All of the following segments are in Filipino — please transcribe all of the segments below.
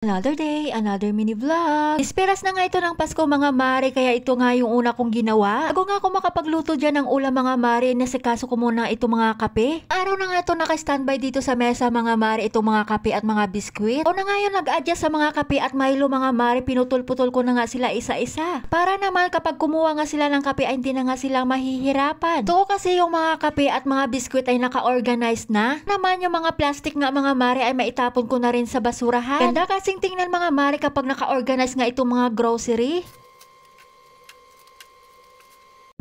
Another day, another mini vlog. Esperas na nga ito ng Pasko mga mare, kaya ito nga yung una kong ginawa. Bago nga ako makapagluto dyan ng ulam mga mare, nasikaso ko muna ito mga kape. Araw na nga ito naka-standby dito sa mesa mga mare, itong mga kape at mga biskwit. O na nga yun nag-adjust sa mga kape at Milo mga mare, pinutol-putol ko na nga sila isa-isa. Para naman kapag kumuha nga sila ng kape ay hindi na nga silang mahihirapan. So kasi yung mga kape at mga biskwit ay naka-organize na. Naman yung mga plastic nga mga mare ay maitapon ko na rin sa basurahan. Ganda kasing tingnan mga mare kapag naka-organize nga itong mga grocery.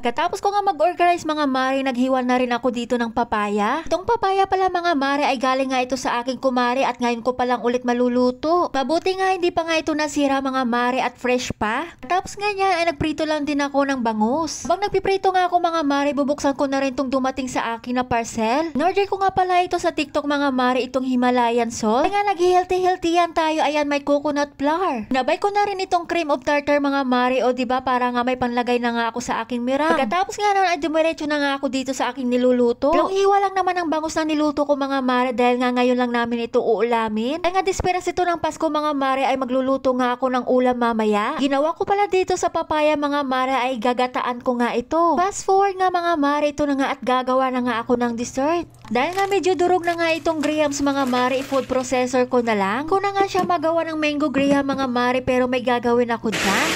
Katapos ko nga mag-organize mga mare, naghiwa na rin ako dito ng papaya. Itong papaya pala mga mare ay galing nga ito sa aking kumare at ngayon ko palang ulit maluluto. Mabuti nga hindi pa nga ito nasira mga mare at fresh pa. Tapos nga niya ay nagprito lang din ako ng bangus. Habang nagpiprito nga ako mga mare, bubuksan ko na rin itong dumating sa akin na parcel. Inorder ko nga pala ito sa TikTok mga mare, itong Himalayan salt. Kaya nga nag-healthy-healthy yan tayo, ayan may coconut flour. Nabay ko na rin itong cream of tartar mga mare, o diba para nga may panlagay na nga ako sa aking mira. Pagkatapos nga noon ay dumiretso na nga ako dito sa aking niluluto. Ilang hiwa lang naman ang bangus na niluto ko mga mare dahil nga ngayon lang namin ito uulamin. Ay nga disperas ito ng Pasko mga mare ay magluluto nga ako ng ulam mamaya. Ginawa ko pala dito sa papaya mga mare ay gagataan ko nga ito. Fast forward nga mga mare, ito na nga at gagawa na nga ako ng dessert. Dahil nga medyo durog na nga itong grahams mga mare, food processor ko na lang. Kung na nga siya magawa ng mango graham mga mare, pero may gagawin ako dyan.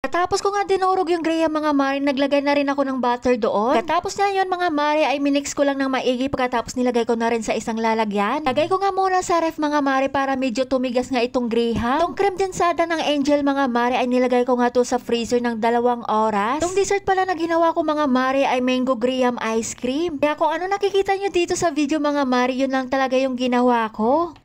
Katapos ko nga dinurog yung graham mga mare, naglagay na rin ako ng butter doon. Katapos na yun mga mare ay minix ko lang ng maigi, pagkatapos nilagay ko na rin sa isang lalagyan. Lagay ko nga muna sa ref mga mare para medyo tumigas nga itong graham. Itong creme densada ng Angel mga mare ay nilagay ko nga to sa freezer ng 2 oras. Itong dessert pala na ginawa ko mga mare ay mango graham ice cream. Kaya kung ano nakikita nyo dito sa video mga mare, yun lang talaga yung ginawa ko.